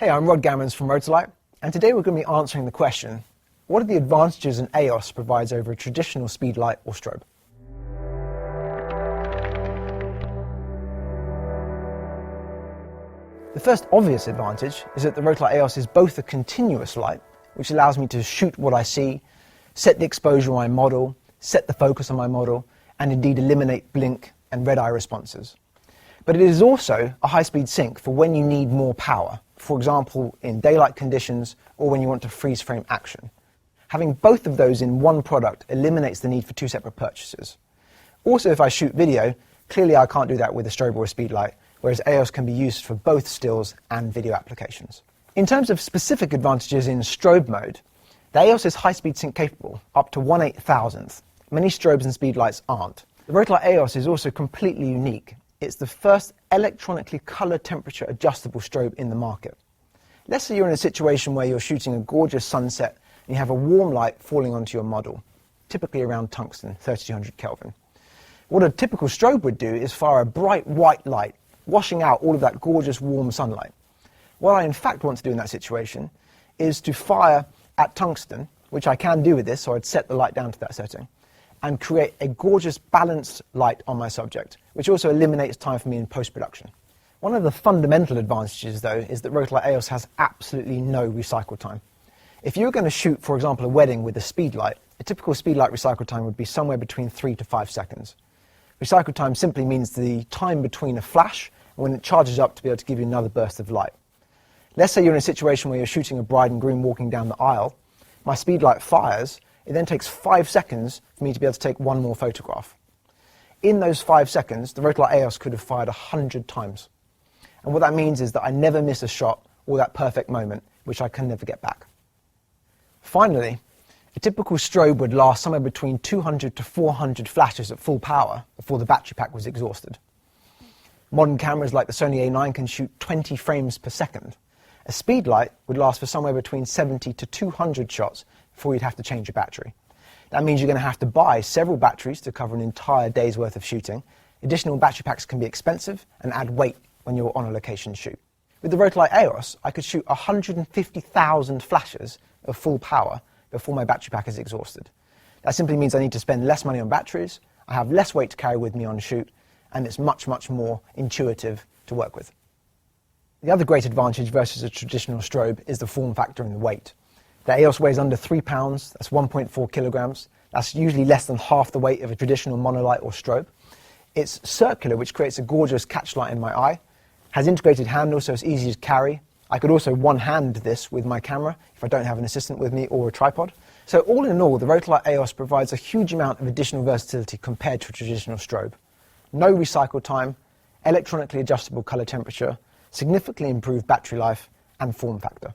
Hey, I'm Rod Gammons from Rotolight, and today we're going to be answering the question, what are the advantages an AEOS provides over a traditional speed light or strobe? The first obvious advantage is that the Rotolight AEOS is both a continuous light, which allows me to shoot what I see, set the exposure on my model, set the focus on my model, and indeed eliminate blink and red eye responses. But it is also a high-speed sync for when you need more power, for example in daylight conditions or when you want to freeze frame action. Having both of those in one product eliminates the need for two separate purchases. Also, if I shoot video, clearly I can't do that with a strobe or a speed light, whereas AEOS can be used for both stills and video applications. In terms of specific advantages in strobe mode, the AEOS is high-speed sync capable, up to 1/8000th. Many strobes and speed lights aren't. The Rotolight AEOS is also completely unique. It's the first electronically color temperature adjustable strobe in the market. Let's say you're in a situation where you're shooting a gorgeous sunset and you have a warm light falling onto your model, typically around tungsten, 3200 Kelvin. What a typical strobe would do is fire a bright white light, washing out all of that gorgeous warm sunlight. What I in fact want to do in that situation is to fire at tungsten, which I can do with this, so I'd set the light down to that setting, and create a gorgeous balanced light on my subject, which also eliminates time for me in post-production. One of the fundamental advantages, though, is that Rotolight AEOS has absolutely no recycle time. If you were going to shoot, for example, a wedding with a speed light, a typical speed light recycle time would be somewhere between 3 to 5 seconds. Recycle time simply means the time between a flash and when it charges up to be able to give you another burst of light. Let's say you're in a situation where you're shooting a bride and groom walking down the aisle. My speed light fires. It then takes 5 seconds for me to be able to take one more photograph. In those 5 seconds, the Rotolight AEOS could have fired 100 times. And what that means is that I never miss a shot or that perfect moment, which I can never get back. Finally, a typical strobe would last somewhere between 200 to 400 flashes at full power before the battery pack was exhausted. Modern cameras like the Sony A9 can shoot 20 frames per second. A speed light would last for somewhere between 70 to 200 shots before you'd have to change your battery. That means you're going to have to buy several batteries to cover an entire day's worth of shooting. Additional battery packs can be expensive and add weight when you're on a location shoot. With the Rotolight AEOS, I could shoot 150,000 flashes of full power before my battery pack is exhausted. That simply means I need to spend less money on batteries, I have less weight to carry with me on shoot, and it's much, much more intuitive to work with. The other great advantage versus a traditional strobe is the form factor and the weight. The AEOS weighs under 3 pounds, that's 1.4 kilograms. That's usually less than half the weight of a traditional monolight or strobe. It's circular, which creates a gorgeous catch light in my eye. Has integrated handles, so it's easy to carry. I could also one-hand this with my camera if I don't have an assistant with me or a tripod. So all in all, the Rotolight AEOS provides a huge amount of additional versatility compared to a traditional strobe. No recycle time, electronically adjustable color temperature, significantly improved battery life, and form factor.